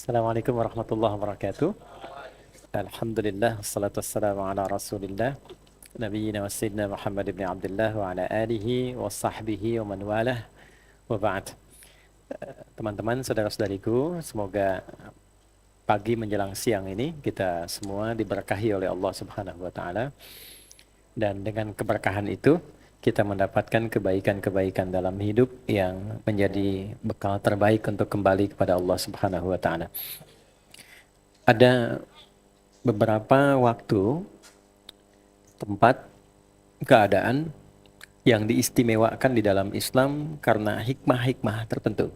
Assalamualaikum warahmatullahi wabarakatuh. Alhamdulillah, wassalatu wassalamu ala rasulillah Nabiyyina wa sayyidina Muhammad ibn Abdullah wa ala alihi wa sahbihi wa man walah wa ba'd. Teman-teman, saudara-saudariku, semoga pagi menjelang siang ini kita semua diberkahi oleh Allah Subhanahu wa taala, dan dengan keberkahan itu kita mendapatkan kebaikan-kebaikan dalam hidup yang menjadi bekal terbaik untuk kembali kepada Allah Subhanahu wa taala. Ada beberapa waktu, tempat, keadaan yang diistimewakan di dalam Islam karena hikmah-hikmah tertentu.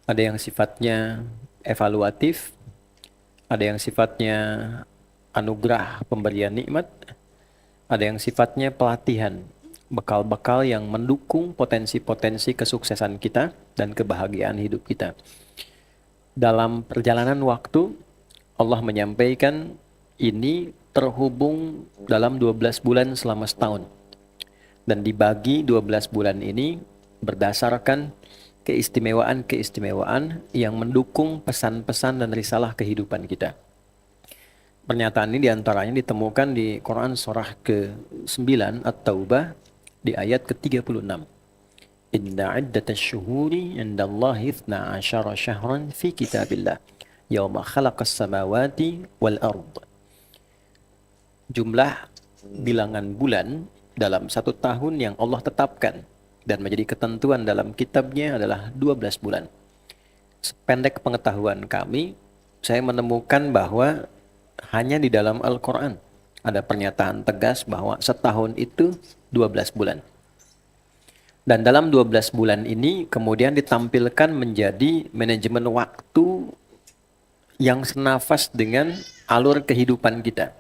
Ada yang sifatnya evaluatif, ada yang sifatnya anugerah pemberian nikmat, ada yang sifatnya pelatihan, bekal-bekal yang mendukung potensi-potensi kesuksesan kita dan kebahagiaan hidup kita. Dalam perjalanan waktu, Allah menyampaikan ini terhubung dalam 12 bulan selama setahun. Dan dibagi 12 bulan ini berdasarkan keistimewaan-keistimewaan yang mendukung pesan-pesan dan risalah kehidupan kita. Pernyataan ini diantaranya ditemukan di Quran surah ke-9 At-Taubah di ayat ke-36. Inna iddatasy syuhuri indallahi 12 syahran fi kitabillah yauma khalaqas samawati wal ard. Jumlah bilangan bulan dalam satu tahun yang Allah tetapkan dan menjadi ketentuan dalam kitabnya adalah 12 bulan. Sependek pengetahuan kami, saya menemukan bahwa hanya di dalam Al-Quran ada pernyataan tegas bahwa setahun itu 12 bulan. Dan dalam 12 bulan ini kemudian ditampilkan menjadi manajemen waktu yang senafas dengan alur kehidupan kita.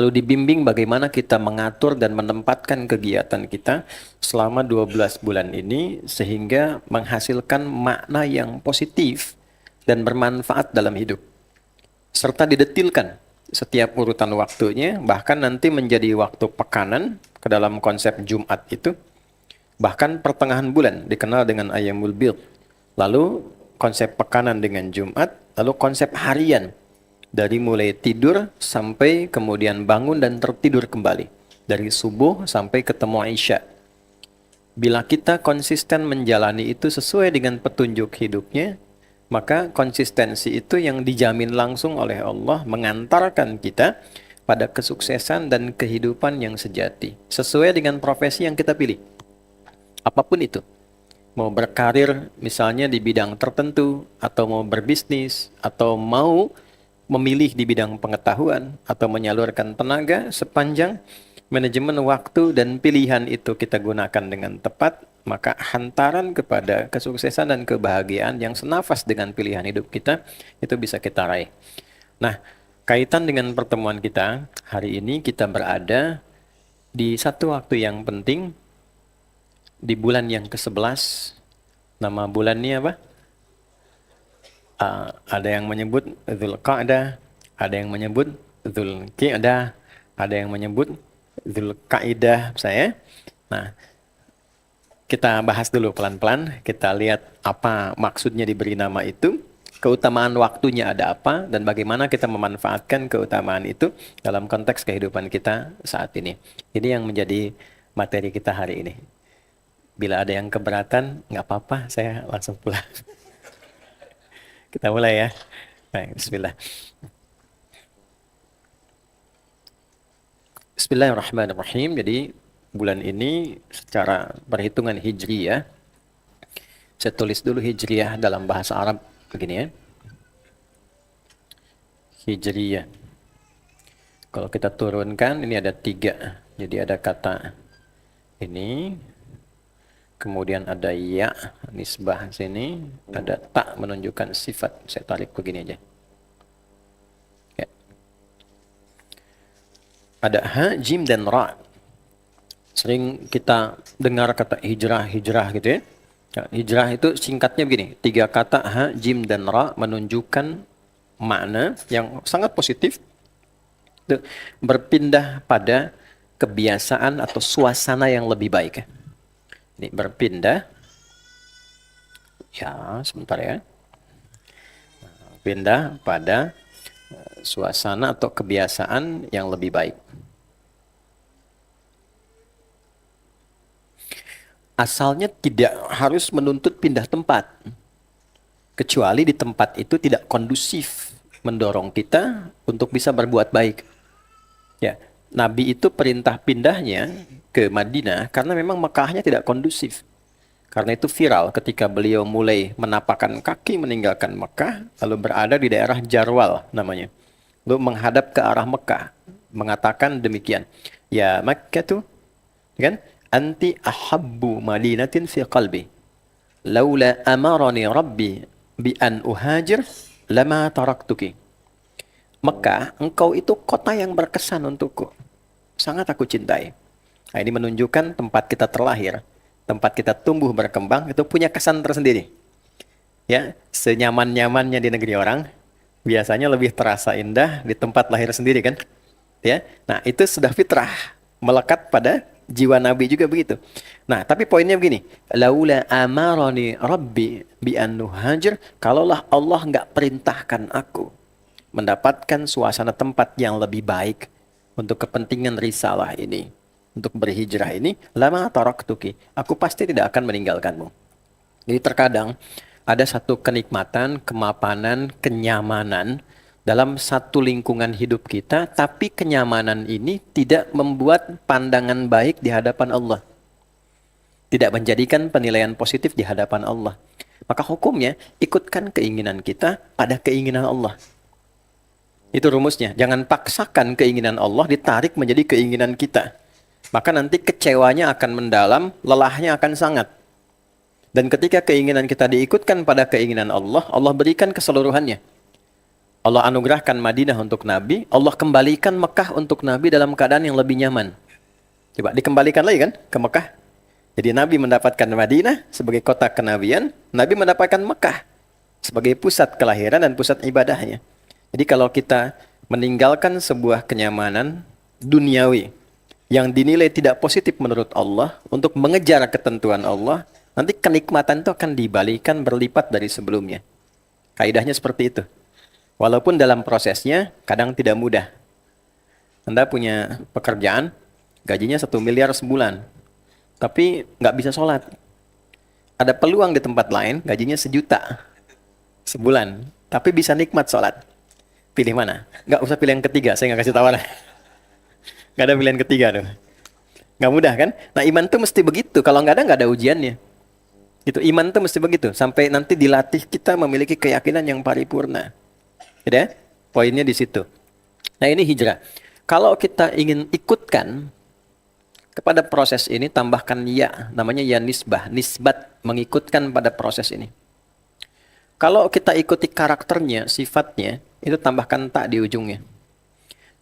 Lalu dibimbing bagaimana kita mengatur dan menempatkan kegiatan kita selama 12 bulan ini sehingga menghasilkan makna yang positif dan bermanfaat dalam hidup. Serta didetilkan setiap urutan waktunya, bahkan nanti menjadi waktu pekanan ke dalam konsep Jumat itu. Bahkan pertengahan bulan dikenal dengan Ayyamul Bid. Lalu konsep pekanan dengan Jumat, lalu konsep harian dari mulai tidur sampai kemudian bangun dan tertidur kembali. Dari subuh sampai ketemu Isya. Bila kita konsisten menjalani itu sesuai dengan petunjuk hidupnya, maka konsistensi itu yang dijamin langsung oleh Allah mengantarkan kita pada kesuksesan dan kehidupan yang sejati. Sesuai dengan profesi yang kita pilih. Apapun itu. Mau berkarir misalnya di bidang tertentu, atau mau berbisnis, atau mau memilih di bidang pengetahuan, atau menyalurkan tenaga, sepanjang manajemen waktu dan pilihan itu kita gunakan dengan tepat, maka hantaran kepada kesuksesan dan kebahagiaan yang senafas dengan pilihan hidup kita, itu bisa kita raih. Nah, kaitan dengan pertemuan kita, hari ini kita berada di satu waktu yang penting, di bulan yang ke-11. Nama bulannya apa? Ada yang menyebut Dzulqa'dah, ada yang menyebut Dzulqi'dah, ada yang menyebut Dzulqa'idah saya. Nah, kita bahas dulu pelan-pelan, kita lihat apa maksudnya diberi nama itu, keutamaan waktunya ada apa, dan bagaimana kita memanfaatkan keutamaan itu dalam konteks kehidupan kita saat ini. Ini yang menjadi materi kita hari ini. Bila ada yang keberatan, nggak apa-apa, saya langsung pulang. Kita mulai ya. Baik, bismillah. Bismillahirrahmanirrahim. Jadi bulan ini secara perhitungan hijriyah, saya tulis dulu hijriyah dalam bahasa Arab begini ya. Hijriyah. Kalau kita turunkan, ini ada 3. Jadi ada kata ini, kemudian ada ya, nisbah sini, ada tak menunjukkan sifat. Saya tarik begini aja. Ya. Ada ha, jim, dan ra. Sering kita dengar kata hijrah gitu ya. Ya, hijrah itu singkatnya begini. 3 kata ha, jim, dan ra menunjukkan makna yang sangat positif. Itu berpindah pada kebiasaan atau suasana yang lebih baik. Ini berpindah. Ya, sebentar ya. pindah pada suasana atau kebiasaan yang lebih baik. Asalnya tidak harus menuntut pindah tempat, kecuali di tempat itu tidak kondusif mendorong kita untuk bisa berbuat baik. Ya, Nabi itu perintah pindahnya ke Madinah karena memang Mekahnya tidak kondusif. Karena itu viral ketika beliau mulai menapakkan kaki meninggalkan Mekah, lalu berada di daerah Jarwal namanya. Lalu menghadap ke arah Mekah, mengatakan demikian. Ya Makkah tuh, kan? Anti ahabbu madinatin fi qalbi. Laula amarani Rabbi bi an uhajir lama taraktuki. Mekah, engkau itu kota yang berkesan untukku. Sangat aku cintai. Nah, ini menunjukkan tempat kita terlahir, tempat kita tumbuh berkembang itu punya kesan tersendiri. Ya, senyaman-nyamannya di negeri orang, biasanya lebih terasa indah di tempat lahir sendiri kan? Ya. Nah, itu sudah fitrah, melekat pada jiwa Nabi juga begitu. Nah, tapi poinnya begini, laula amarani rabbi bi an nuhajir, kalaulah Allah nggak perintahkan aku mendapatkan suasana tempat yang lebih baik untuk kepentingan risalah ini, untuk berhijrah ini, lama taraktuki, aku pasti tidak akan meninggalkanmu. Jadi terkadang ada satu kenikmatan, kemapanan, kenyamanan dalam satu lingkungan hidup kita, tapi kenyamanan ini tidak membuat pandangan baik di hadapan Allah. Tidak menjadikan penilaian positif di hadapan Allah. Maka hukumnya, ikutkan keinginan kita pada keinginan Allah. Itu rumusnya. Jangan paksakan keinginan Allah ditarik menjadi keinginan kita. Maka nanti kecewanya akan mendalam, lelahnya akan sangat. Dan ketika keinginan kita diikutkan pada keinginan Allah, Allah berikan keseluruhannya. Allah anugerahkan Madinah untuk Nabi, Allah kembalikan Mekah untuk Nabi dalam keadaan yang lebih nyaman. Coba dikembalikan lagi kan ke Mekah. Jadi Nabi mendapatkan Madinah sebagai kota kenabian, Nabi mendapatkan Mekah sebagai pusat kelahiran dan pusat ibadahnya. Jadi kalau kita meninggalkan sebuah kenyamanan duniawi yang dinilai tidak positif menurut Allah untuk mengejar ketentuan Allah, nanti kenikmatan itu akan dibalikan berlipat dari sebelumnya. Kaidahnya seperti itu. Walaupun dalam prosesnya kadang tidak mudah. Anda punya pekerjaan, gajinya 1 miliar sebulan, tapi nggak bisa sholat. Ada peluang di tempat lain, gajinya 1 juta sebulan, tapi bisa nikmat sholat. Pilih mana? Nggak usah pilih yang ketiga, saya nggak kasih tawaran. Nggak ada pilihan ketiga tuh. Nggak mudah kan? Nah iman tuh mesti begitu, kalau nggak ada ujiannya. Itu iman tuh mesti begitu, sampai nanti dilatih kita memiliki keyakinan yang paripurna. Ya? Poinnya di situ. Nah ini hijrah. Kalau kita ingin ikutkan kepada proses ini, tambahkan ya, namanya ya nisbah, nisbat, mengikutkan pada proses ini. Kalau kita ikuti karakternya, sifatnya, itu tambahkan tak di ujungnya.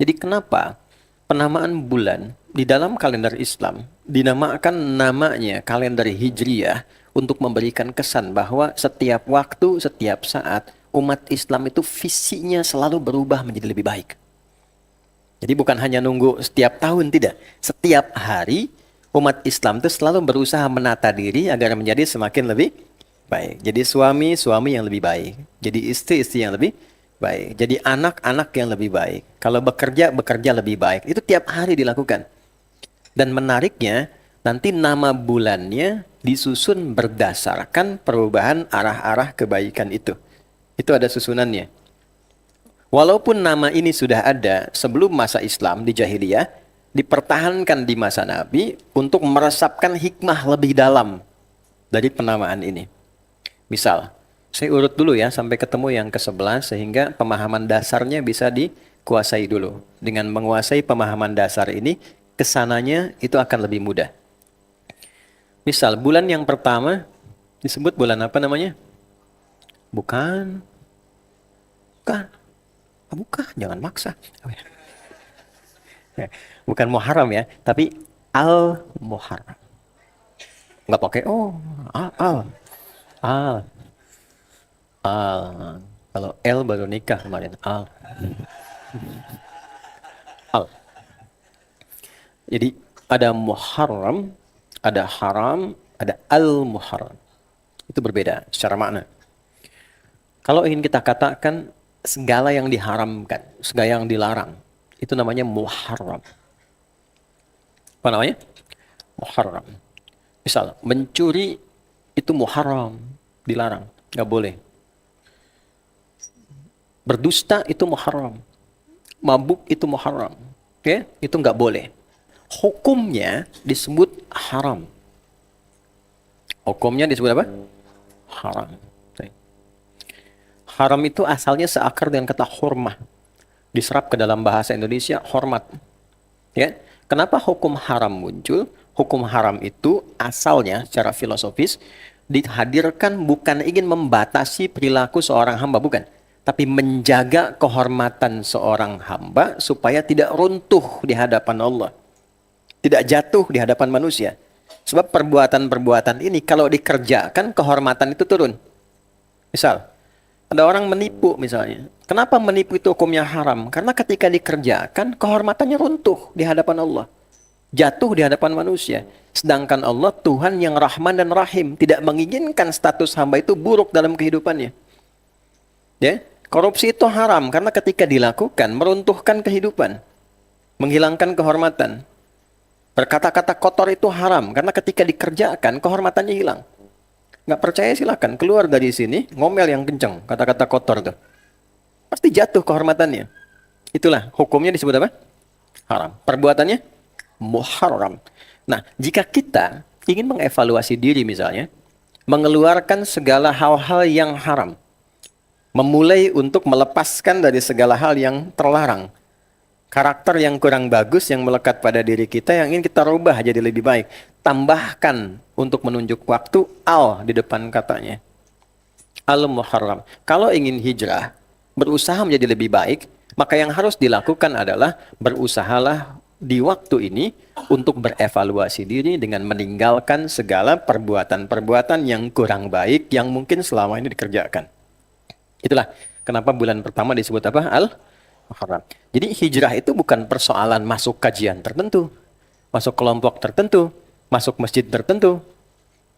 Jadi kenapa penamaan bulan di dalam kalender Islam dinamakan namanya kalender Hijriyah untuk memberikan kesan bahwa setiap waktu, setiap saat, umat Islam itu visinya selalu berubah menjadi lebih baik. Jadi bukan hanya nunggu setiap tahun, tidak. Setiap hari umat Islam itu selalu berusaha menata diri agar menjadi semakin lebih baik. Jadi suami yang lebih baik. Jadi istri yang lebih baik. Jadi anak-anak yang lebih baik. Kalau bekerja lebih baik. Itu tiap hari dilakukan. Dan menariknya, nanti nama bulannya disusun berdasarkan perubahan arah-arah kebaikan itu. Itu ada susunannya. Walaupun nama ini sudah ada sebelum masa Islam di jahiliyah, dipertahankan di masa Nabi untuk meresapkan hikmah lebih dalam dari penamaan ini. Misal, saya urut dulu ya sampai ketemu yang ke-11 sehingga pemahaman dasarnya bisa dikuasai dulu. Dengan menguasai pemahaman dasar ini, kesananya itu akan lebih mudah. Misal, bulan yang pertama disebut bulan apa namanya? Bukan. Jangan maksa. Bukan Muharram ya, tapi Al-Muharram. Nggak pakai Al. Kalau L baru nikah kemarin. Al. Jadi ada Muharram, ada Haram, ada Al-Muharram. Itu berbeda secara makna. Kalau ingin kita katakan segala yang diharamkan, segala yang dilarang, itu namanya muharram. Apa namanya? Muharram. Misal, mencuri itu muharram, dilarang, nggak boleh. Berdusta itu muharram. Mabuk itu muharram. Oke, itu nggak boleh. Hukumnya disebut haram. Hukumnya disebut apa? Haram. Haram itu asalnya seakar dengan kata hurmah. Diserap ke dalam bahasa Indonesia hormat. Ya. Kenapa hukum haram muncul? Hukum haram itu asalnya secara filosofis dihadirkan bukan ingin membatasi perilaku seorang hamba, bukan. Tapi menjaga kehormatan seorang hamba supaya tidak runtuh di hadapan Allah. Tidak jatuh di hadapan manusia. Sebab perbuatan-perbuatan ini kalau dikerjakan kehormatan itu turun. Misal, ada orang menipu misalnya. Kenapa menipu itu hukumnya haram? Karena ketika dikerjakan kehormatannya runtuh di hadapan Allah. Jatuh di hadapan manusia. Sedangkan Allah Tuhan yang Rahman dan Rahim tidak menginginkan status hamba itu buruk dalam kehidupannya. Ya, korupsi itu haram karena ketika dilakukan meruntuhkan kehidupan, menghilangkan kehormatan. Berkata-kata kotor itu haram karena ketika dikerjakan kehormatannya hilang. Nggak percaya silakan keluar dari sini ngomel yang kencang, kata-kata kotor tuh. Pasti jatuh kehormatannya. Itulah hukumnya disebut apa? Haram. Perbuatannya muharram. Nah, jika kita ingin mengevaluasi diri misalnya, mengeluarkan segala hal-hal yang haram, memulai untuk melepaskan dari segala hal yang terlarang, karakter yang kurang bagus yang melekat pada diri kita yang ingin kita rubah jadi lebih baik, tambahkan untuk menunjuk waktu al di depan katanya. Al-Muharram. Kalau ingin hijrah, berusaha menjadi lebih baik, maka yang harus dilakukan adalah berusahalah di waktu ini untuk berevaluasi diri dengan meninggalkan segala perbuatan-perbuatan yang kurang baik yang mungkin selama ini dikerjakan. Itulah kenapa bulan pertama disebut apa? Al-Muharram. Jadi hijrah itu bukan persoalan masuk kajian tertentu, masuk kelompok tertentu, masuk masjid tertentu,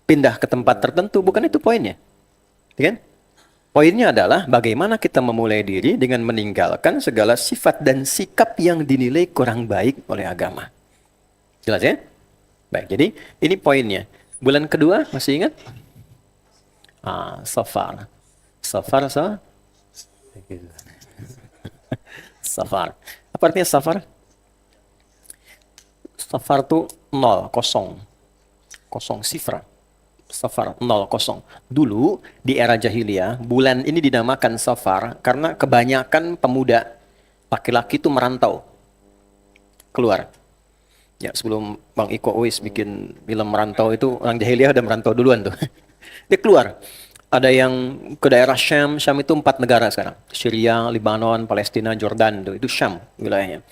pindah ke tempat tertentu, bukan itu poinnya. Kan? Poinnya adalah bagaimana kita memulai diri dengan meninggalkan segala sifat dan sikap yang dinilai kurang baik oleh agama. Jelas ya? Baik, jadi ini poinnya. Bulan kedua, masih ingat? Safar. Safar, Safar. Apa artinya safar? Safar itu 0, kosong. Kosong, sifra. Safar, 0, kosong. Dulu, di era jahiliyah, bulan ini dinamakan safar karena kebanyakan pemuda laki-laki itu merantau. Keluar. Ya, sebelum Bang Iko Uwais bikin film merantau itu, orang jahiliyah udah merantau duluan tuh. Dia keluar. Ada yang ke daerah Syam. Syam itu 4 negara sekarang. Syria, Lebanon, Palestina, Jordan. Itu Syam wilayahnya.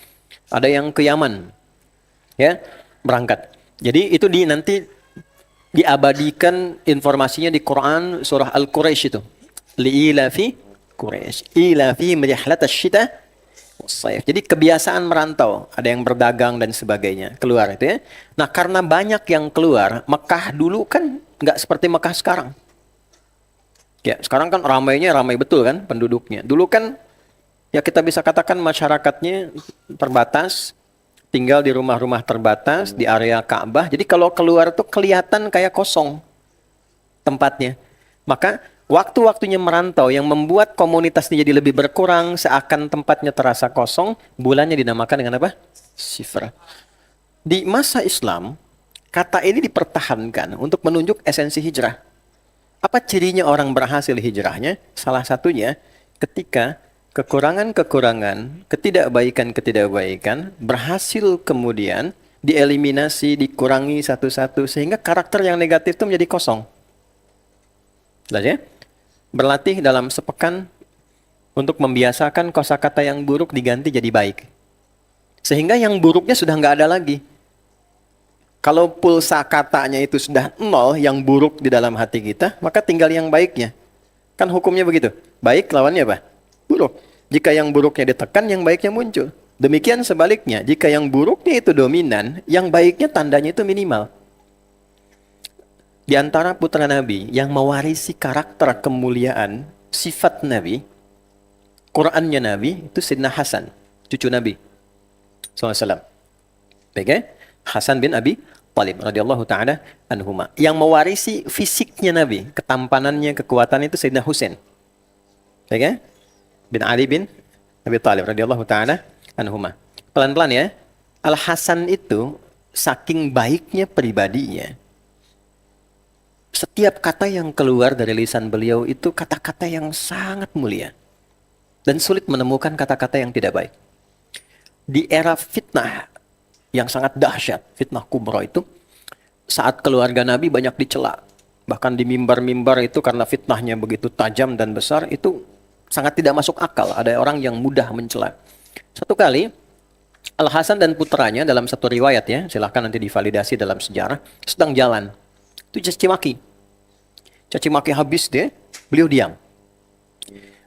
Ada yang ke Yaman. Ya, berangkat. Jadi itu nanti diabadikan informasinya di Quran surah Al-Quraisy itu. Li'ilafi Quraisy. Ilafi merihlatas syita wassaif. Jadi kebiasaan merantau. Ada yang berdagang dan sebagainya. Keluar itu ya. Nah karena banyak yang keluar, Mekah dulu kan nggak seperti Mekah sekarang. Ya, sekarang kan ramai betul kan penduduknya. Dulu kan ya kita bisa katakan masyarakatnya terbatas, tinggal di rumah-rumah terbatas di area Ka'bah. Jadi kalau keluar tuh kelihatan kayak kosong tempatnya. Maka waktu-waktunya merantau yang membuat komunitasnya jadi lebih berkurang, seakan tempatnya terasa kosong, bulannya dinamakan dengan apa? Sifra. Di masa Islam, kata ini dipertahankan untuk menunjuk esensi hijrah. Apa cirinya orang berhasil hijrahnya? Salah satunya ketika kekurangan-kekurangan, ketidakbaikan-ketidakbaikan berhasil kemudian dieliminasi, dikurangi satu-satu sehingga karakter yang negatif itu menjadi kosong. Jelas ya? Berlatih dalam sepekan untuk membiasakan kosakata yang buruk diganti jadi baik. Sehingga yang buruknya sudah nggak ada lagi. Kalau pulsa katanya itu sudah 0 yang buruk di dalam hati kita, maka tinggal yang baiknya. Kan hukumnya begitu. Baik lawannya apa? Buruk. Jika yang buruknya ditekan, yang baiknya muncul. Demikian sebaliknya, jika yang buruknya itu dominan, yang baiknya tandanya itu minimal. Di antara putra Nabi yang mewarisi karakter kemuliaan sifat Nabi, Qurannya Nabi, itu Sayyidina Hasan, cucu Nabi SAW. Baik ya? Hasan bin Abi Thalib radhiyallahu ta'ala anhuma. Yang mewarisi fisiknya Nabi, ketampanannya, kekuatan itu Sayyidina Husain. Baik ya? Bin Ali bin Abi Thalib radhiyallahu ta'ala anhuma. Pelan-pelan ya. Al-Hasan itu saking baiknya pribadinya, setiap kata yang keluar dari lisan beliau itu kata-kata yang sangat mulia. Dan sulit menemukan kata-kata yang tidak baik. Di era fitnah yang sangat dahsyat, fitnah kubra itu, saat keluarga Nabi banyak dicela. Bahkan di mimbar-mimbar itu karena fitnahnya begitu tajam dan besar, itu sangat tidak masuk akal. Ada orang yang mudah mencela. Satu kali, Al-Hasan dan putranya dalam satu riwayat ya, silahkan nanti divalidasi dalam sejarah, sedang jalan. Itu caci maki. Caci maki habis dia, beliau diam.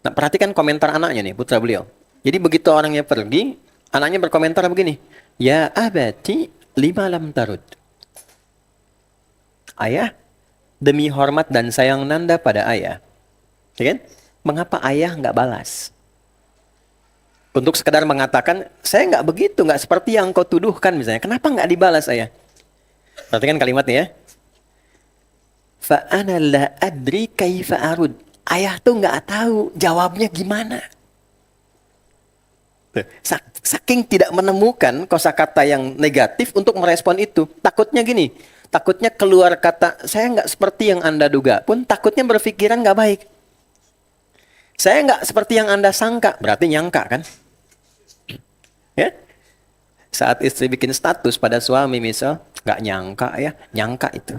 Nah, perhatikan komentar anaknya nih, putra beliau. Jadi begitu orangnya pergi, anaknya berkomentar begini, "Ya abati lima lam tarud." Ayah, demi hormat dan sayang Nanda pada ayah, ya kan? Mengapa ayah nggak balas? Untuk sekedar mengatakan, saya nggak begitu, nggak seperti yang kau tuduhkan misalnya. Kenapa nggak dibalas ayah? Perhatikan kalimatnya ya. Fa ana la adri kaifa arud. Ayah tuh nggak tahu jawabnya gimana. Saking tidak menemukan kosakata yang negatif untuk merespon itu. Takutnya gini, takutnya keluar kata, saya nggak seperti yang Anda duga pun takutnya berpikiran nggak baik. Saya nggak seperti yang Anda sangka, berarti nyangka kan? Ya? Saat istri bikin status pada suami misal, nggak nyangka ya, nyangka itu.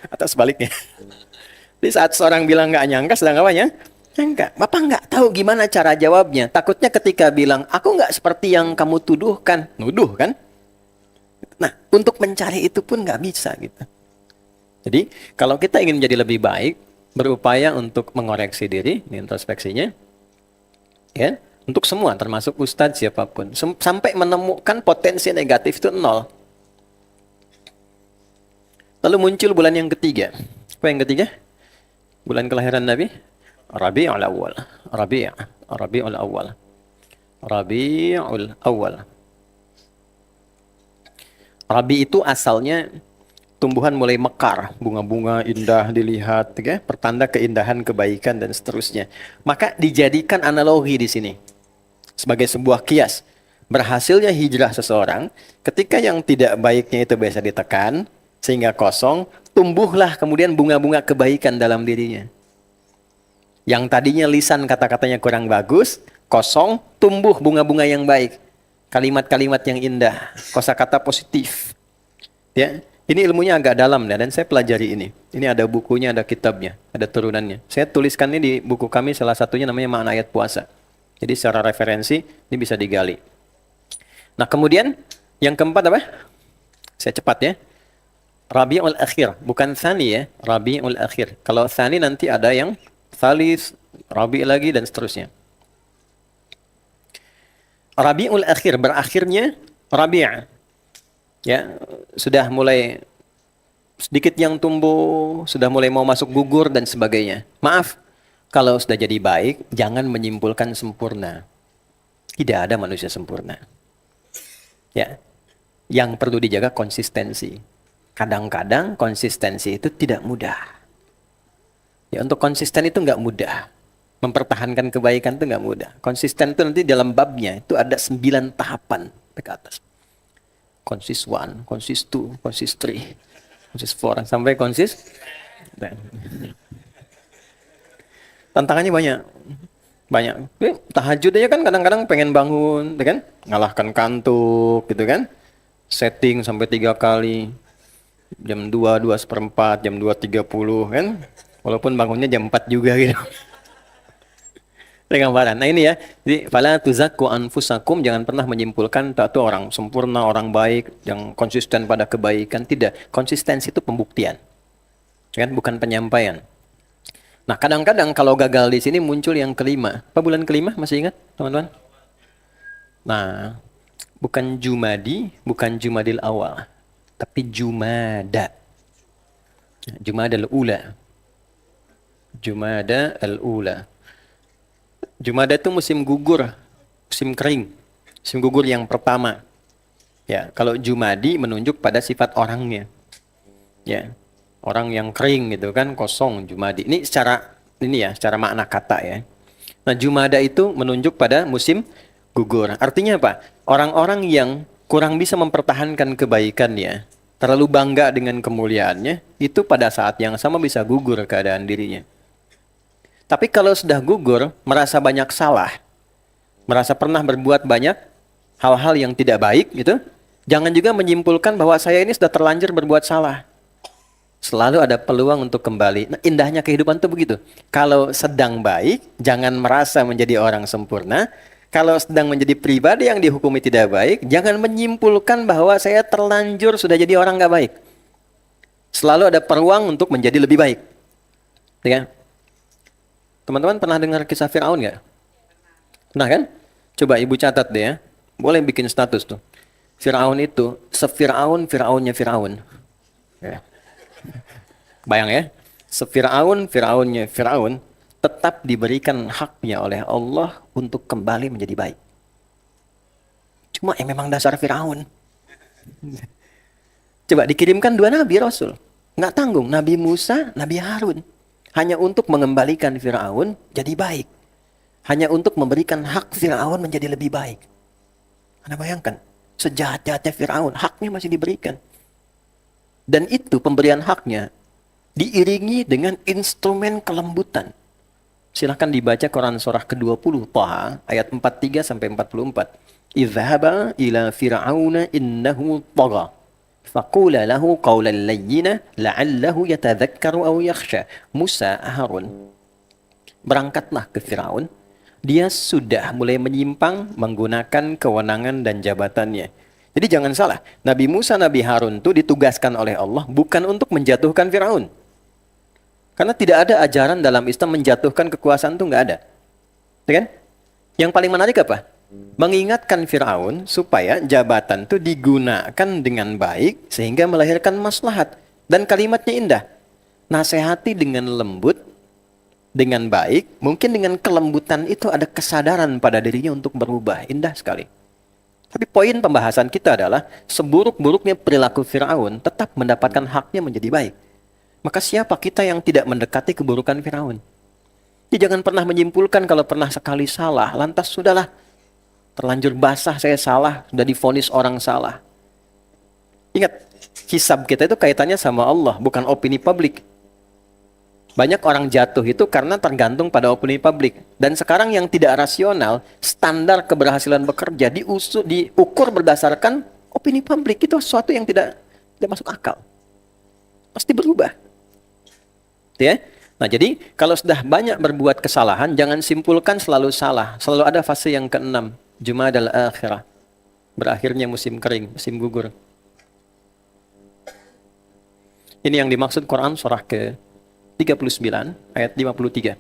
Atau sebaliknya. Jadi saat seorang bilang nggak nyangka, sedang apa ya? Nyangka. Bapak nggak tahu gimana cara jawabnya. Takutnya ketika bilang, aku nggak seperti yang kamu tuduhkan. Nuduh kan? Nah, untuk mencari itu pun nggak bisa gitu. Jadi, kalau kita ingin menjadi lebih baik, berupaya untuk mengoreksi diri, introspeksinya, ya, untuk semua, termasuk ustadz siapapun. Sampai menemukan potensi negatif itu 0. Lalu muncul bulan yang ketiga. Apa yang ketiga? Bulan kelahiran Nabi? Rabi'ul Awal. Rabi'ul Awal. Rabi'ul Awal. Rabi itu asalnya tumbuhan mulai mekar, bunga-bunga indah dilihat, ya, pertanda keindahan, kebaikan dan seterusnya. Maka dijadikan analogi di sini sebagai sebuah kias. Berhasilnya hijrah seseorang ketika yang tidak baiknya itu biasa ditekan sehingga kosong, tumbuhlah kemudian bunga-bunga kebaikan dalam dirinya. Yang tadinya lisan kata-katanya kurang bagus, kosong, tumbuh bunga-bunga yang baik. Kalimat-kalimat yang indah, kosakata positif. Ya, ini ilmunya agak dalam dan saya pelajari ini. Ini ada bukunya, ada kitabnya, ada turunannya. Saya tuliskan ini di buku kami, salah satunya namanya Makna Ayat Puasa. Jadi secara referensi ini bisa digali. Nah, kemudian yang keempat apa? Saya cepat ya. Rabi'ul Akhir, bukan Tsani ya, Rabi'ul Akhir. Kalau Tsani nanti ada yang Tsalis, Rabi' lagi dan seterusnya. Rabi'ul Akhir, berakhirnya Rabi'. Ya, sudah mulai sedikit yang tumbuh, sudah mulai mau masuk gugur dan sebagainya. Maaf, kalau sudah jadi baik, jangan menyimpulkan sempurna. Tidak ada manusia sempurna. Ya, yang perlu dijaga konsistensi. Kadang-kadang konsistensi itu tidak mudah. Ya, untuk konsisten itu nggak mudah. Mempertahankan kebaikan itu nggak mudah. Konsisten itu nanti dalam babnya itu ada 9 tahapan ke atas. Konsis 1, konsis 2, konsis 3, konsis 4, sampai konsis 10. Tantangannya banyak. Banyak. Tahajud aja kan kadang-kadang pengen bangun, kan? Ngalahkan kantuk, gitu kan? Setting sampai 3 kali. Jam 2, 2:04, jam 2:30 kan. Walaupun bangunnya jam 4 juga gitu. Gambaran. Nah ini ya. Jadi fala tuzakku anfusakum, jangan pernah menyimpulkan itu orang sempurna, orang baik, yang konsisten pada kebaikan. Tidak. Konsistensi itu pembuktian. Kan bukan penyampaian. Nah, kadang-kadang kalau gagal di sini muncul yang kelima. Apa bulan kelima? Masih ingat, teman-teman? Nah, bukan Jumadi, bukan Jumadil Awal. Tapi Jumada. Jumadal Ula. Jumada al-ula. Jumada itu musim gugur, musim kering, musim gugur yang pertama. Ya, kalau Jumadi menunjuk pada sifat orangnya. Ya, orang yang kering gitu kan, kosong Jumadi. Ini secara makna kata ya. Nah, Jumada itu menunjuk pada musim gugur. Artinya apa? Orang-orang yang kurang bisa mempertahankan kebaikannya, terlalu bangga dengan kemuliaannya, itu pada saat yang sama bisa gugur keadaan dirinya. Tapi kalau sudah gugur, merasa banyak salah, merasa pernah berbuat banyak hal-hal yang tidak baik gitu, jangan juga menyimpulkan bahwa saya ini sudah terlanjur berbuat salah. Selalu ada peluang untuk kembali. Nah, indahnya kehidupan itu begitu. Kalau sedang baik, jangan merasa menjadi orang sempurna. Kalau sedang menjadi pribadi yang dihukumi tidak baik, jangan menyimpulkan bahwa saya terlanjur sudah jadi orang nggak baik. Selalu ada peluang untuk menjadi lebih baik. Ya. Teman-teman pernah dengar kisah Fir'aun nggak? Pernah kan? Coba ibu catat deh ya. Boleh bikin status tuh. Fir'aun itu Fir'aunnya Fir'aun. Ya. Bayang ya, Fir'aunnya Fir'aun tetap diberikan haknya oleh Allah untuk kembali menjadi baik. Cuma memang dasar Fir'aun. Coba dikirimkan 2 nabi Rasul. Nggak tanggung, Nabi Musa, Nabi Harun. Hanya untuk mengembalikan Fir'aun jadi baik. Hanya untuk memberikan hak Fir'aun menjadi lebih baik. Anda bayangkan, sejahat-jahatnya Fir'aun, haknya masih diberikan. Dan itu pemberian haknya diiringi dengan instrumen kelembutan. Silahkan dibaca Quran surah ke-20 Thaha ayat 43 sampai 44. Idhhaba ila fir'auna innahu tagha. Faqula lahu qawlan layyina la'allahu yatadhakkaru aw yakhsha. Musa, Harun, berangkatlah ke Firaun. Dia sudah mulai menyimpang menggunakan kewenangan dan jabatannya. Jadi jangan salah, Nabi Musa, Nabi Harun itu ditugaskan oleh Allah bukan untuk menjatuhkan Firaun. Karena tidak ada ajaran dalam Islam menjatuhkan kekuasaan itu nggak ada. Ya kan? Yang paling menarik apa? Mengingatkan Firaun supaya jabatan itu digunakan dengan baik sehingga melahirkan maslahat. Dan kalimatnya indah. Nasihati dengan lembut, dengan baik, mungkin dengan kelembutan itu ada kesadaran pada dirinya untuk berubah. Indah sekali. Tapi poin pembahasan kita adalah seburuk-buruknya perilaku Firaun tetap mendapatkan haknya menjadi baik. Maka siapa kita yang tidak mendekati keburukan Firaun? Ya, jangan pernah menyimpulkan kalau pernah sekali salah, lantas sudahlah. Terlanjur basah saya salah, sudah divonis orang salah. Ingat, hisab kita itu kaitannya sama Allah, bukan opini publik. Banyak orang jatuh itu karena tergantung pada opini publik. Dan sekarang yang tidak rasional, standar keberhasilan bekerja diukur berdasarkan opini publik. Itu sesuatu yang tidak masuk akal. Pasti berubah. Ya? Nah, jadi kalau sudah banyak berbuat kesalahan, jangan simpulkan selalu salah. Selalu ada fase yang ke-6, Jumadal Akhirah. Berakhirnya musim kering, musim gugur. Ini yang dimaksud Quran surah ke-39 ayat 53.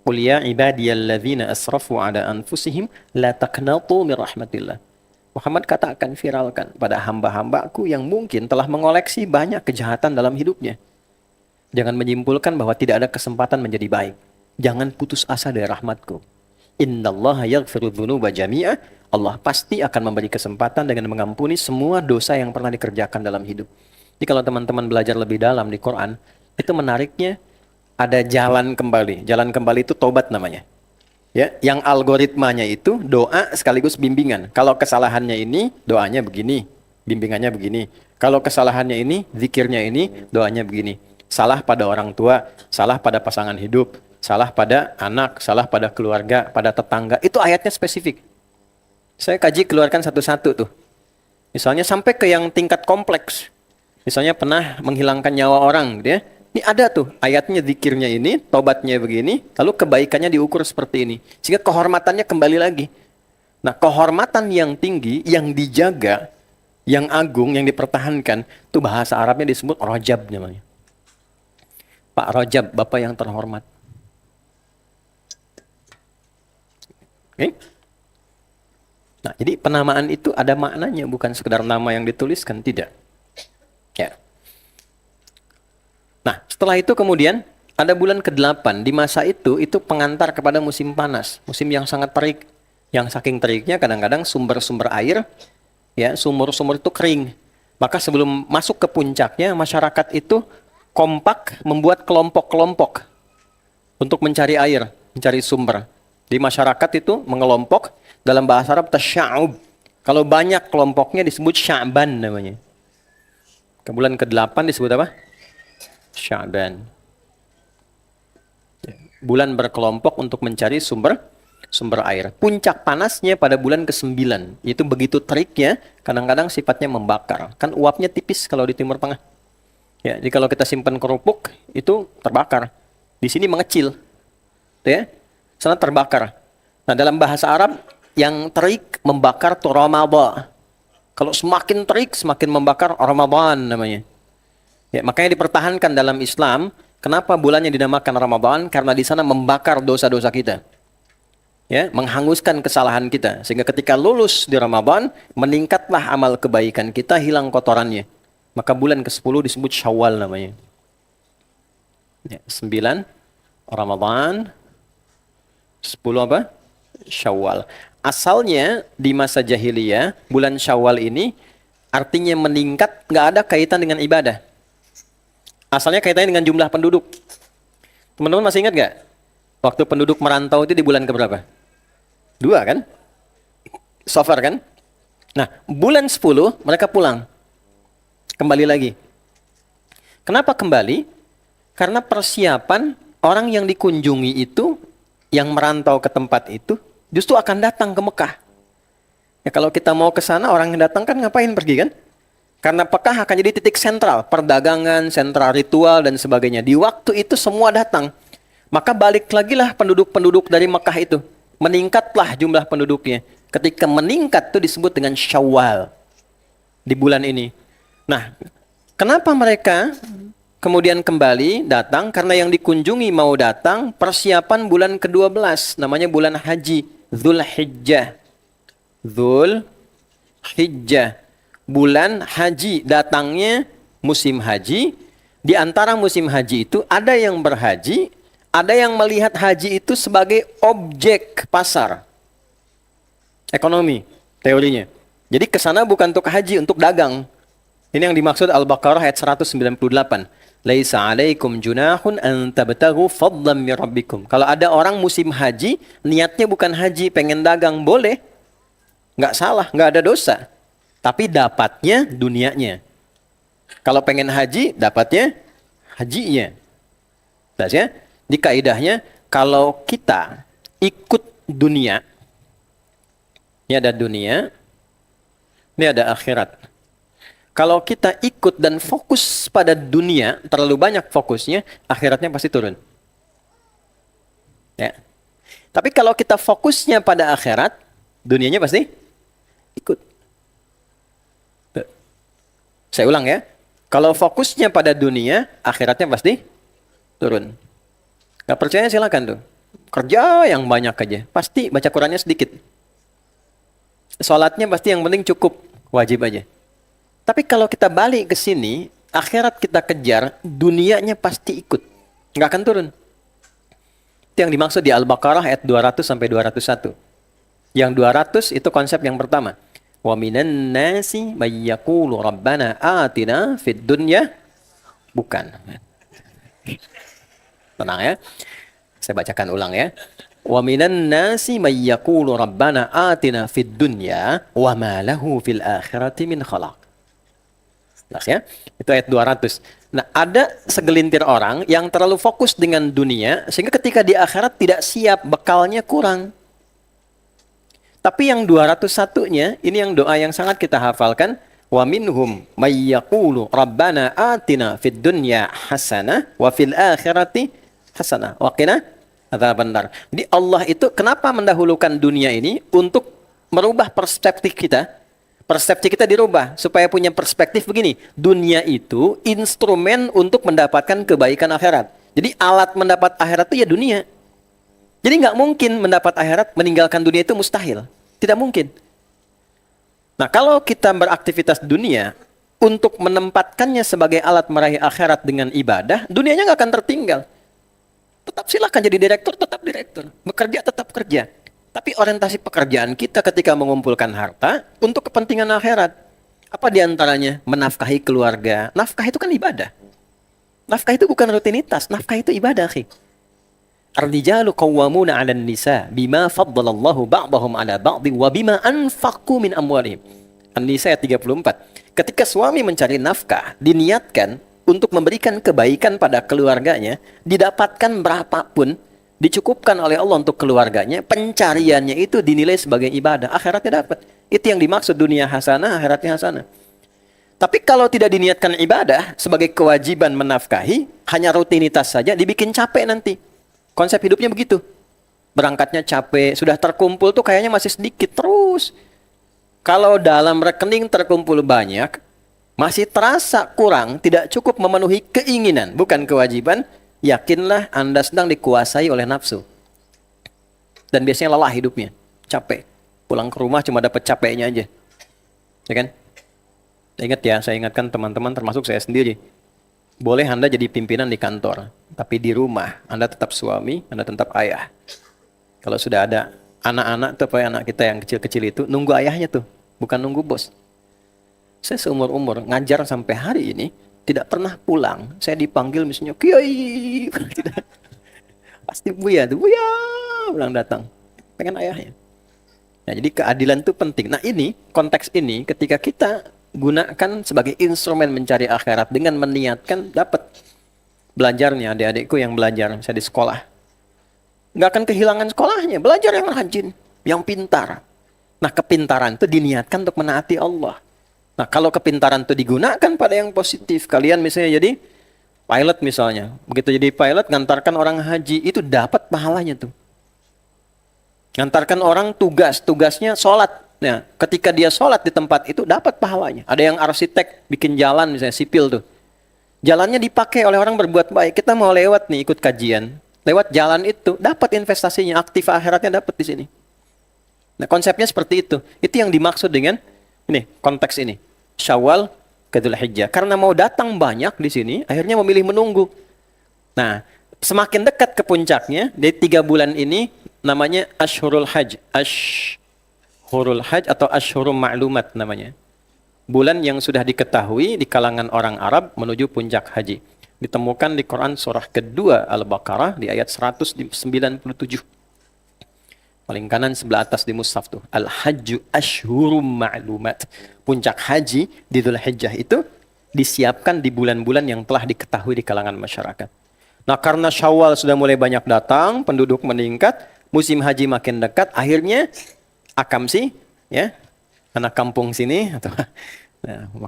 Qul ya ibadiyalladzina asrafu ala anfusihim la taqnatu min rahmatillah. Muhammad katakan, viralkan pada hamba-hambaku yang mungkin telah mengoleksi banyak kejahatan dalam hidupnya. Jangan menyimpulkan bahwa tidak ada kesempatan menjadi baik. Jangan putus asa dari rahmatku. Innallaha yaghfiru dzunuba jami'a. Allah pasti akan memberi kesempatan dengan mengampuni semua dosa yang pernah dikerjakan dalam hidup. Jadi kalau teman-teman belajar lebih dalam di Quran, itu menariknya ada jalan kembali. Jalan kembali itu tobat namanya. Ya, yang algoritmanya itu doa sekaligus bimbingan. Kalau kesalahannya ini, doanya begini, bimbingannya begini. Kalau kesalahannya ini, zikirnya ini, doanya begini. Salah pada orang tua, salah pada pasangan hidup, salah pada anak, salah pada keluarga, pada tetangga. Itu ayatnya spesifik. Saya kaji keluarkan satu-satu tuh. Misalnya sampai ke yang tingkat kompleks. Misalnya pernah menghilangkan nyawa orang, gitu ya. Ini ada tuh ayatnya, zikirnya ini, tobatnya begini, lalu kebaikannya diukur seperti ini. Sehingga kehormatannya kembali lagi. Nah, kehormatan yang tinggi, yang dijaga, yang agung, yang dipertahankan, itu bahasa Arabnya disebut rajab namanya. Pak Rajab, Bapak yang terhormat. Oke? Nah, jadi penamaan itu ada maknanya, bukan sekedar nama yang dituliskan, tidak. Ya. Nah, setelah itu kemudian Ada bulan ke-8, di masa itu pengantar kepada musim panas, musim yang sangat terik. Yang saking teriknya kadang-kadang sumber-sumber air, ya sumur-sumur itu kering. Maka sebelum masuk ke puncaknya, masyarakat itu kompak membuat kelompok-kelompok untuk mencari air, mencari sumber. Di masyarakat itu mengelompok, dalam bahasa Arab tasya'ub. Kalau banyak kelompoknya disebut Sya'ban namanya. Ke bulan ke-8 disebut apa? Sya'ban. Bulan berkelompok untuk mencari sumber air. Puncak panasnya pada bulan ke-9. Itu begitu teriknya, kadang-kadang sifatnya membakar. Kan uapnya tipis kalau di Timur Tengah. Ya, jadi kalau kita simpan kerupuk, itu terbakar. Di sini mengecil. Ya, sana terbakar. Nah, dalam bahasa Arab, yang terik membakar itu Ramadan. Kalau semakin terik, semakin membakar Ramadan namanya. Ya, makanya dipertahankan dalam Islam. Kenapa bulannya dinamakan Ramadan? Karena di sana membakar dosa-dosa kita. Ya, menghanguskan kesalahan kita. Sehingga ketika lulus di Ramadan, meningkatlah amal kebaikan kita, hilang kotorannya. Maka bulan ke-10 disebut Syawal namanya. Ya, 9 Ramadan, 10 apa? Syawal. Asalnya di masa jahiliyah, bulan Syawal ini artinya meningkat, nggak ada kaitan dengan ibadah. Asalnya kaitannya dengan jumlah penduduk. Teman-teman masih ingat nggak? Waktu penduduk merantau itu di bulan keberapa? 2 kan? Safar kan? Nah, bulan 10 mereka pulang. Kembali lagi. Kenapa kembali? Karena persiapan orang yang dikunjungi itu, yang merantau ke tempat itu, justru akan datang ke Mekah. Ya, kalau kita mau ke sana, orang yang datang kan ngapain pergi kan? Karena Mekah akan jadi titik sentral, perdagangan, sentral ritual, dan sebagainya. Di waktu itu semua datang. Maka balik lagi lah penduduk-penduduk dari Mekah itu. Meningkatlah jumlah penduduknya. Ketika meningkat itu disebut dengan Syawal. Di bulan ini. Nah, kenapa mereka kemudian kembali datang? Karena yang dikunjungi mau datang, persiapan bulan ke-12. Namanya bulan haji. Dzulhijjah. Dzulhijjah. Bulan haji, datangnya musim haji. Di antara musim haji itu ada yang berhaji, ada yang melihat haji itu sebagai objek pasar ekonomi, teorinya. Jadi ke sana bukan untuk haji, untuk dagang. Ini yang dimaksud Al-Baqarah ayat 198. Laisa 'alaikum junahun an tabtaghu fadlan min rabbikum. Kalau ada orang musim haji, niatnya bukan haji, pengen dagang, boleh. Nggak salah, nggak ada dosa. Tapi dapatnya dunianya. Kalau pengen haji, dapatnya hajinya. Jelas ya? Di kaidahnya, kalau kita ikut dunia, ini ada dunia, ini ada akhirat. Kalau kita ikut dan fokus pada dunia, terlalu banyak fokusnya, akhiratnya pasti turun. Ya. Tapi kalau kita fokusnya pada akhirat, dunianya pasti ikut. Saya ulang ya. Kalau fokusnya pada dunia, akhiratnya pasti turun. Gak percaya silakan tuh. Kerja yang banyak aja. Pasti baca Qurannya sedikit. Sholatnya pasti yang penting cukup. Wajib aja. Tapi kalau kita balik ke sini, akhirat kita kejar, dunianya pasti ikut. Gak akan turun. Itu yang dimaksud di Al-Baqarah ayat 200 sampai 201. Yang 200 itu konsep yang pertama. Wa minan nasi may yaqulu rabbana atina fid dunya. Bukan. Tenang ya. Saya bacakan ulang ya. Wa minan nasi may yaqulu rabbana atina fid dunya wa ma lahu fil akhirati min khalaq. Jelas ya? Itu ayat 200. Nah, ada segelintir orang yang terlalu fokus dengan dunia sehingga ketika di akhirat tidak siap, bekalnya kurang. Tapi yang 201-nya, ini yang doa yang sangat kita hafalkan. Wa minhum may yaqulu rabbana atina fid dunya hasanah wa fil akhirati hasanah wa qina adzaban nar. Jadi Allah itu kenapa mendahulukan dunia ini untuk merubah perspektif kita? Persepsi kita dirubah supaya punya perspektif begini. Dunia itu instrumen untuk mendapatkan kebaikan akhirat. Jadi alat mendapat akhirat itu ya dunia. Jadi nggak mungkin mendapat akhirat, meninggalkan dunia itu mustahil. Tidak mungkin. Nah, kalau kita beraktivitas dunia untuk menempatkannya sebagai alat meraih akhirat dengan ibadah, dunianya nggak akan tertinggal. Tetap silakan jadi direktur, tetap direktur. Bekerja, tetap kerja. Tapi orientasi pekerjaan kita ketika mengumpulkan harta untuk kepentingan akhirat. Apa diantaranya? Menafkahi keluarga. Nafkah itu kan ibadah. Nafkah itu bukan rutinitas. Nafkah itu ibadah, akhi. Ar-rijalu qawwamuna 'alan nisa bima faddalallahu ba'dahum 'ala ba'dhin wa bima anfaqu min amwalihim. An-Nisa ayat 34. Ketika suami mencari nafkah, diniatkan untuk memberikan kebaikan pada keluarganya, didapatkan berapapun, dicukupkan oleh Allah untuk keluarganya, pencariannya itu dinilai sebagai ibadah, akhiratnya dapat. Itu yang dimaksud dunia hasanah, akhiratnya hasanah. Tapi kalau tidak diniatkan ibadah sebagai kewajiban menafkahi, hanya rutinitas saja, dibikin capek nanti. Konsep hidupnya begitu. Berangkatnya capek, sudah terkumpul tuh kayaknya masih sedikit terus. Kalau dalam rekening terkumpul banyak, masih terasa kurang, tidak cukup memenuhi keinginan, bukan kewajiban, yakinlah Anda sedang dikuasai oleh nafsu. Dan biasanya lelah hidupnya, capek. Pulang ke rumah cuma dapat capeknya aja. Ya kan? Ingat ya, saya ingatkan teman-teman termasuk saya sendiri. Boleh Anda jadi pimpinan di kantor, tapi di rumah Anda tetap suami, Anda tetap ayah. Kalau sudah ada anak-anak tuh, anak kita yang kecil-kecil itu, nunggu ayahnya tuh, bukan nunggu bos. Saya seumur-umur ngajar sampai hari ini, tidak pernah pulang. Saya dipanggil misalnya, Kiai. Tidak. Pasti Buya tuh, Buya. Pulang datang. Pengen ayahnya. Nah, jadi keadilan itu penting. Nah ini, konteks ini, ketika kita gunakan sebagai instrumen mencari akhirat dengan meniatkan, dapat. Belajarnya adik-adikku yang belajar, saya di sekolah. Nggak akan kehilangan sekolahnya. Belajar yang rajin, yang pintar. Nah, kepintaran itu diniatkan untuk menaati Allah. Nah, kalau kepintaran itu digunakan pada yang positif, kalian misalnya jadi pilot misalnya. Begitu jadi pilot, ngantarkan orang haji, itu dapat pahalanya tuh. Ngantarkan orang tugasnya sholat. Nah, ketika dia sholat di tempat itu, dapat pahalanya. Ada yang arsitek, bikin jalan misalnya, sipil tuh. Jalannya dipakai oleh orang berbuat baik. Kita mau lewat nih, ikut kajian. Lewat jalan itu, dapat investasinya, aktif akhiratnya dapat di sini. Nah, konsepnya seperti itu. Itu yang dimaksud dengan ini, konteks ini. Syawal ke Dzulhijjah. Karena mau datang banyak di sini, akhirnya memilih menunggu. Nah, semakin dekat ke puncaknya, dari 3 bulan ini namanya Ashhurul Hajj. Ashhurul Hajj atau Ashhurum Ma'lumat namanya. Bulan yang sudah diketahui di kalangan orang Arab menuju puncak haji. Ditemukan di Quran surah kedua Al-Baqarah di ayat 197. Paling kanan sebelah atas di mushaf tuh. Al-Hajju Ashhurum Ma'lumat. Puncak haji di Dzulhijjah itu disiapkan di bulan-bulan yang telah diketahui di kalangan masyarakat. Nah, karena Syawal sudah mulai banyak datang, penduduk meningkat, musim haji makin dekat, akhirnya Akamsi, ya, anak kampung sini atau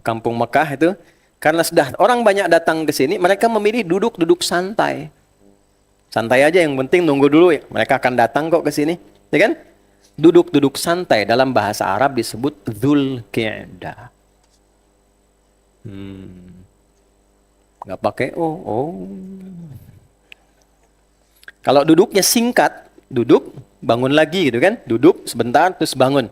kampung Mekah itu, karena sudah orang banyak datang ke sini, mereka memilih duduk santai. Santai aja, yang penting nunggu dulu ya. Mereka akan datang kok ke sini, ya kan? Duduk santai dalam bahasa Arab disebut Dzulqa'dah. Nggak pakai oh. Kalau duduknya singkat, duduk, bangun lagi gitu kan? Duduk sebentar terus bangun.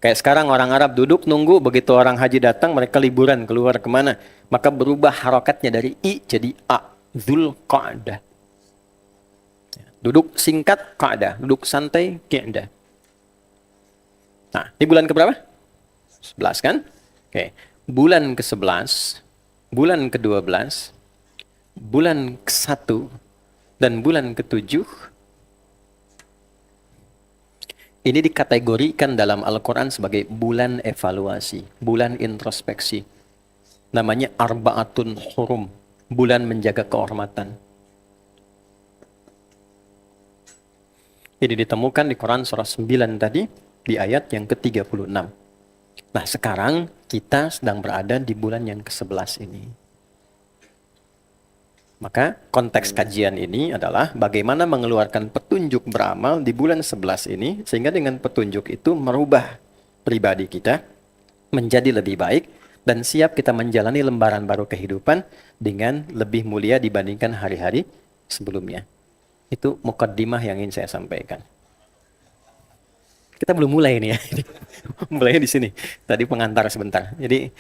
Kayak sekarang orang Arab duduk nunggu, begitu orang haji datang mereka liburan keluar kemana, maka berubah harokatnya dari i jadi a. Dzulqa'dah. Duduk singkat qa'dah, duduk santai qi'dah. Nah, ini bulan keberapa? 11 kan? Oke. Bulan ke-11, bulan ke-12, bulan ke-1 dan bulan ke-7 ini dikategorikan dalam Al-Quran sebagai bulan evaluasi, bulan introspeksi. Namanya Arba'atun Hurum, bulan menjaga kehormatan. Ini ditemukan di Quran surah 9 tadi, di ayat yang ke-36. Nah, sekarang kita sedang berada di bulan yang ke-11 ini. Maka konteks kajian ini adalah bagaimana mengeluarkan petunjuk beramal di bulan 11 ini, sehingga dengan petunjuk itu merubah pribadi kita menjadi lebih baik dan siap kita menjalani lembaran baru kehidupan dengan lebih mulia dibandingkan hari-hari sebelumnya. Itu mukaddimah yang ingin saya sampaikan. Kita belum mulai nih ya. Mulainya di sini. Tadi pengantar sebentar. Jadi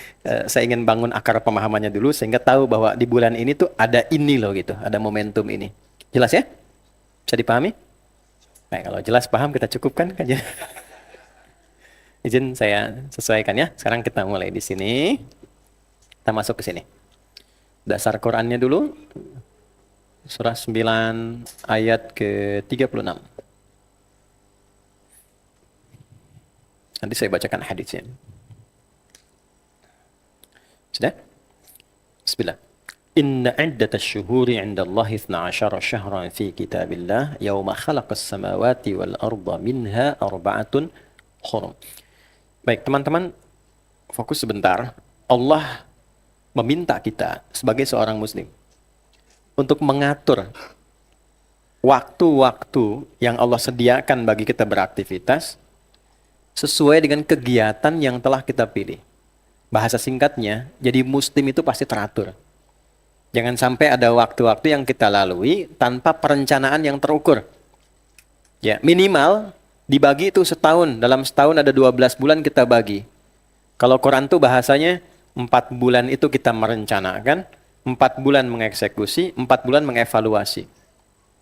saya ingin bangun akar pemahamannya dulu sehingga tahu bahwa di bulan ini tuh ada ini loh gitu, ada momentum ini. Jelas ya? Bisa dipahami? Baik, kalau jelas paham kita cukupkan kajian. Izin saya sesuaikan ya. Sekarang kita mulai di sini. Kita masuk ke sini. Dasar Qurannya dulu. Surah 9 ayat ke-36. Nanti saya bacakan hadisnya. Sudah? Bismillah. Inna iddatas syuhuri 'inda Allah 12 syahran fi kitabillah yawma khalaqas samawati wal arda minha arba'atun hurum. Baik, teman-teman, fokus sebentar. Allah meminta kita sebagai seorang muslim untuk mengatur waktu-waktu yang Allah sediakan bagi kita beraktivitas sesuai dengan kegiatan yang telah kita pilih. Bahasa singkatnya, jadi muslim itu pasti teratur. Jangan sampai ada waktu-waktu yang kita lalui tanpa perencanaan yang terukur. Ya, minimal dibagi itu setahun. Dalam setahun ada 12 bulan kita bagi. Kalau Quran tuh bahasanya 4 bulan itu kita merencanakan, 4 bulan mengeksekusi, 4 bulan mengevaluasi.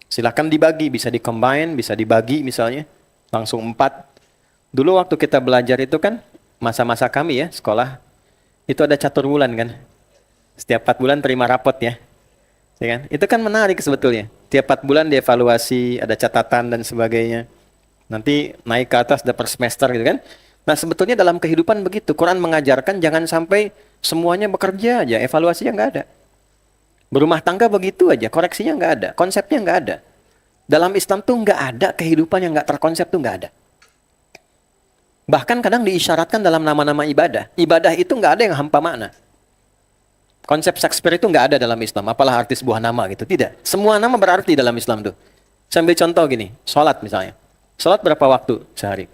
Silakan dibagi, bisa di-combine, bisa dibagi misalnya, langsung 4. Dulu waktu kita belajar itu kan, masa-masa kami ya, sekolah, itu ada catur bulan kan. Setiap 4 bulan terima rapot ya. Ya kan? Itu kan menarik sebetulnya. Tiap 4 bulan dievaluasi, ada catatan dan sebagainya. Nanti naik ke atas ada per semester gitu kan. Nah sebetulnya dalam kehidupan begitu. Quran mengajarkan jangan sampai semuanya bekerja aja, evaluasinya nggak ada. Berumah tangga begitu aja, koreksinya nggak ada, konsepnya nggak ada. Dalam Islam tuh nggak ada kehidupan yang nggak terkonsep tuh nggak ada. Bahkan kadang diisyaratkan dalam nama-nama ibadah. Ibadah itu nggak ada yang hampa makna. Konsep Shakespeare itu nggak ada dalam Islam. Apalah arti sebuah nama gitu. Tidak. Semua nama berarti dalam Islam tuh. Saya ambil contoh gini. Sholat misalnya. Sholat berapa waktu sehari?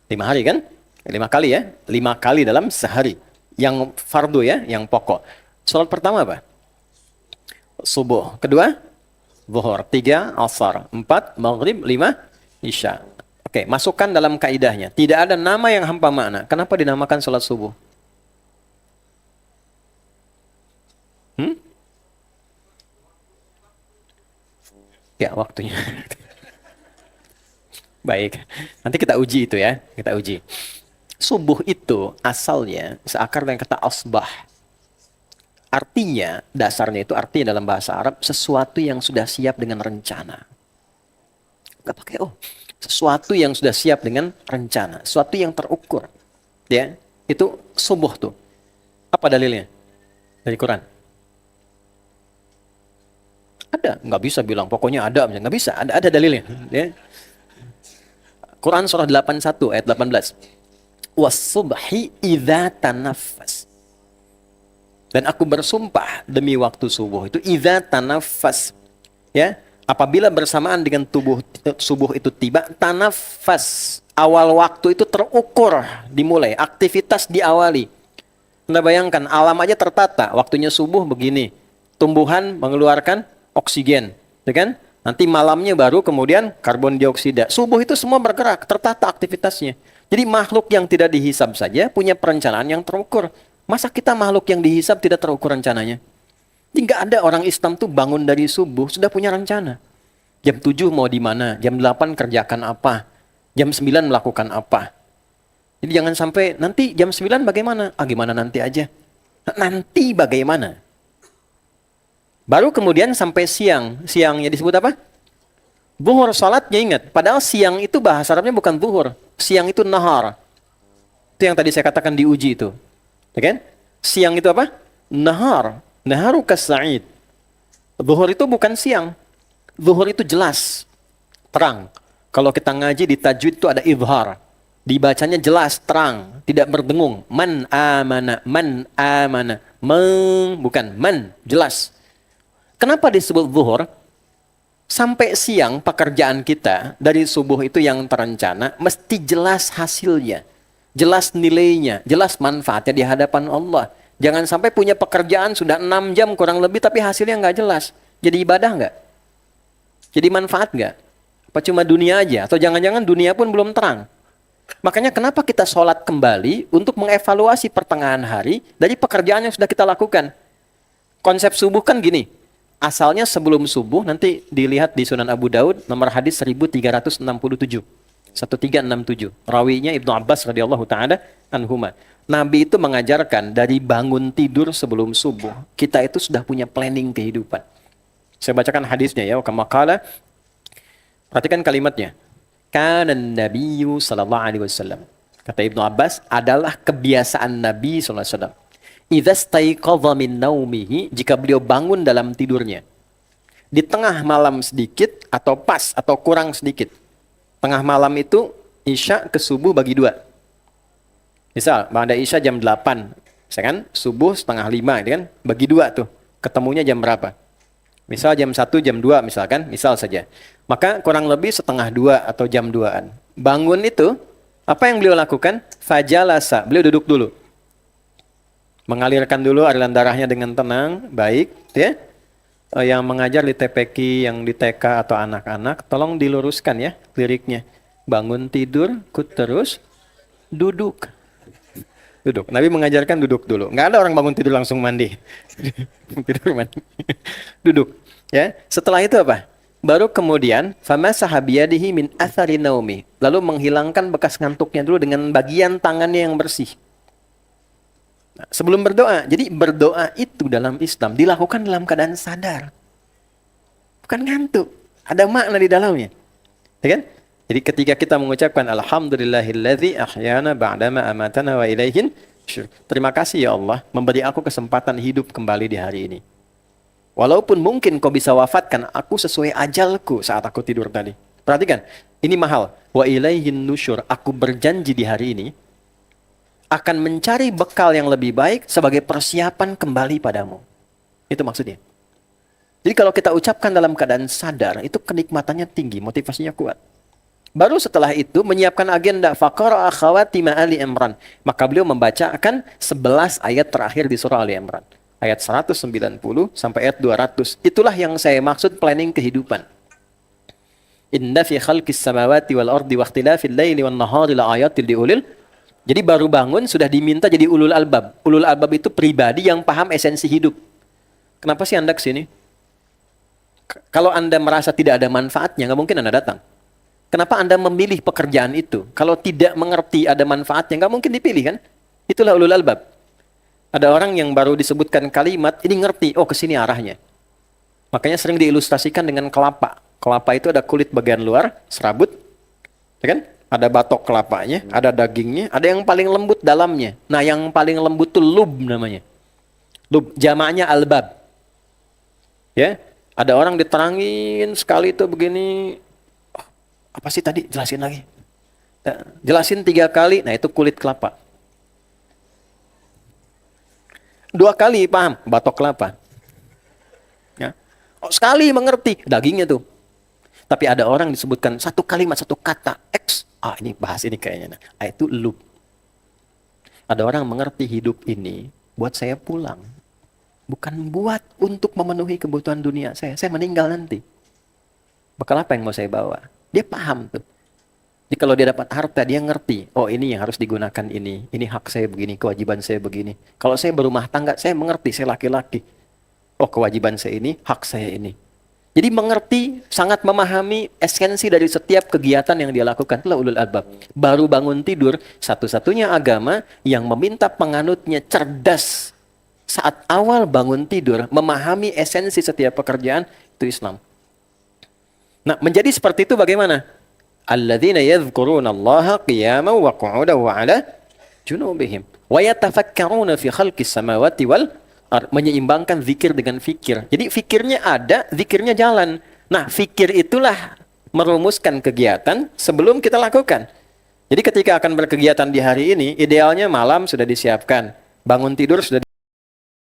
5 hari kan? 5 kali ya. 5 kali dalam sehari. Yang fardu ya. Yang pokok. Sholat pertama apa? Subuh. Kedua? Zuhur. 3 asar. 4 maghrib. 5 isya. Oke. Masukkan dalam kaidahnya. Tidak ada nama yang hampa makna. Kenapa dinamakan sholat subuh? Ya, waktunya. Baik, nanti kita uji itu ya. Kita uji. Subuh itu asalnya seakar dengan kata asbah. Artinya, dasarnya itu artinya dalam bahasa Arab, sesuatu yang sudah siap dengan rencana. Gak pakai oh. Sesuatu yang sudah siap dengan rencana. Sesuatu yang terukur. Ya, itu subuh tuh. Apa dalilnya? Dari Quran. Ada, nggak bisa bilang pokoknya ada, nggak bisa, ada dalilnya. Ya. Quran surah 81 ayat 18. Was-subhi idza tanaffas. Dan aku bersumpah demi waktu subuh itu idza tanaffas. Ya, apabila bersamaan dengan subuh itu tiba, tanaffas. Awal waktu itu terukur, dimulai, aktivitas diawali. Anda bayangkan, alam aja tertata, waktunya subuh begini. Tumbuhan mengeluarkan oksigen, ya kan? Nanti malamnya baru kemudian karbon dioksida. Subuh itu semua bergerak, tertata aktivitasnya. Jadi makhluk yang tidak dihisab saja punya perencanaan yang terukur. Masa kita makhluk yang dihisab tidak terukur rencananya? Jadi nggak ada orang Islam tuh bangun dari subuh sudah punya rencana. Jam 7 mau di mana, jam 8 kerjakan apa, jam 9 melakukan apa. Jadi jangan sampai nanti jam 9 bagaimana? Gimana nanti aja. Nanti bagaimana? Baru kemudian sampai siang. Siangnya disebut apa? Zuhur, salatnya ingat. Padahal siang itu bahasa Arabnya bukan zuhur. Siang itu nahar. Itu yang tadi saya katakan diuji itu. Ya kan? Siang itu apa? Nahar. Naharu kas-sa'id. Zuhur itu bukan siang. Zuhur itu jelas. Terang. Kalau kita ngaji di tajwid itu ada izhar. Dibacanya jelas, terang. Tidak berdengung. Man amana. Man amana. Bukan. Man. Jelas. Kenapa disebut zuhur? Sampai siang pekerjaan kita dari subuh itu yang terencana mesti jelas hasilnya, jelas nilainya, jelas manfaatnya di hadapan Allah. Jangan sampai punya pekerjaan sudah 6 jam kurang lebih tapi hasilnya nggak jelas. Jadi ibadah nggak? Jadi manfaat nggak? Apa cuma dunia aja? Atau jangan-jangan dunia pun belum terang? Makanya kenapa kita sholat kembali untuk mengevaluasi pertengahan hari dari pekerjaan yang sudah kita lakukan. Konsep subuh kan gini. Asalnya sebelum subuh, nanti dilihat di Sunan Abu Daud, nomor hadis 1367. 1367. Rawinya Ibnu Abbas radhiyallahu taala anhuma. Nabi itu mengajarkan dari bangun tidur sebelum subuh, kita itu sudah punya planning kehidupan. Saya bacakan hadisnya ya, kama qala. Perhatikan kalimatnya. Kana Nabiyyu sallallahu alaihi wasallam. Kata Ibnu Abbas, adalah kebiasaan Nabi sallallahu alaihi wasallam. Idza staiqadha min naumihi, jika beliau bangun dalam tidurnya. Di tengah malam sedikit atau pas atau kurang sedikit. Tengah malam itu Isya ke subuh bagi dua. Misal, ba'da Isya jam 8, misalkan subuh setengah 5, gitu kan? Bagi dua tuh, ketemunya jam berapa? Misal jam 1, jam 2 misalkan, misal saja. Maka kurang lebih setengah 2 atau jam 2-an. Bangun itu, apa yang beliau lakukan? Fajalasa, beliau duduk dulu. Mengalirkan dulu aliran darahnya dengan tenang, baik, ya. Yang mengajar di TPQ, yang di TK atau anak-anak, tolong diluruskan ya liriknya. Bangun tidur, terus duduk. Duduk. Nabi mengajarkan duduk dulu. Nggak ada orang bangun tidur langsung mandi. Tidur mandi. Duduk. Ya. Setelah itu apa? Baru kemudian famasaha biyadihi min athari naumi. Lalu menghilangkan bekas ngantuknya dulu dengan bagian tangannya yang bersih. Nah, sebelum berdoa. Jadi berdoa itu dalam Islam dilakukan dalam keadaan sadar. Bukan ngantuk. Ada makna di dalamnya. Ya kan? Jadi ketika kita mengucapkan alhamdulillahilladzi ahyana ba'dama amatana wa ilaihin syur. Terima kasih ya Allah memberi aku kesempatan hidup kembali di hari ini. Walaupun mungkin kau bisa wafatkan aku sesuai ajalku saat aku tidur tadi. Perhatikan, ini mahal. Wa ilaihin nusyur. Aku berjanji di hari ini akan mencari bekal yang lebih baik sebagai persiapan kembali padamu. Itu maksudnya. Jadi kalau kita ucapkan dalam keadaan sadar, itu kenikmatannya tinggi, motivasinya kuat. Baru setelah itu menyiapkan agenda faqara akhawatima Ali Imran. Maka beliau membacakan 11 ayat terakhir di surah Ali Imran. Ayat 190 sampai ayat 200. Itulah yang saya maksud planning kehidupan. Inna fi khalqis samawati wal ardi wa ikhtilafil laili wan nahari la ayatil liulil. Jadi baru bangun sudah diminta jadi ulul albab. Ulul albab itu pribadi yang paham esensi hidup. Kenapa sih Anda kesini? Kalau Anda merasa tidak ada manfaatnya, nggak mungkin Anda datang. Kenapa Anda memilih pekerjaan itu? Kalau tidak mengerti ada manfaatnya, nggak mungkin dipilih kan? Itulah ulul albab. Ada orang yang baru disebutkan kalimat, ini ngerti, oh kesini arahnya. Makanya sering diilustrasikan dengan kelapa. Kelapa itu ada kulit bagian luar, serabut, ya kan? Ada batok kelapanya, ada dagingnya, ada yang paling lembut dalamnya. Nah yang paling lembut itu lub namanya. Lub, jamaknya albab. Ya, ada orang diterangin sekali itu begini, apa sih tadi? Jelasin lagi. Jelasin 3 kali, nah itu kulit kelapa. 2 kali paham, batok kelapa. Ya. Oh, sekali mengerti, dagingnya tuh. Tapi ada orang disebutkan 1 kalimat, 1 kata, X. Ah ini bahas ini kayaknya. Nah, itu lub. Ada orang mengerti hidup ini, buat saya pulang. Bukan buat untuk memenuhi kebutuhan dunia saya. Saya meninggal nanti. Bekal apa yang mau saya bawa? Dia paham tuh. Jadi kalau dia dapat harta, dia ngerti. Oh ini yang harus digunakan ini. Ini hak saya begini, kewajiban saya begini. Kalau saya berumah tangga, saya mengerti, saya laki-laki. Oh kewajiban saya ini, hak saya ini. Jadi mengerti, sangat memahami esensi dari setiap kegiatan yang dia lakukan. Itulah ulul albab. Baru bangun tidur, satu-satunya agama yang meminta penganutnya cerdas. Saat awal bangun tidur, memahami esensi setiap pekerjaan, itu Islam. Nah, menjadi seperti itu bagaimana? Alladzina yadhkuruna Allaha qiyaman wa qu'udan wa 'ala junubihim wa yatafakkaruna fi khalqis samawati wal ardh. Menyeimbangkan zikir dengan fikir. Jadi fikirnya ada, zikirnya jalan. Nah, fikir itulah merumuskan kegiatan sebelum kita lakukan. Jadi ketika akan berkegiatan di hari ini, idealnya malam sudah disiapkan. Bangun tidur sudah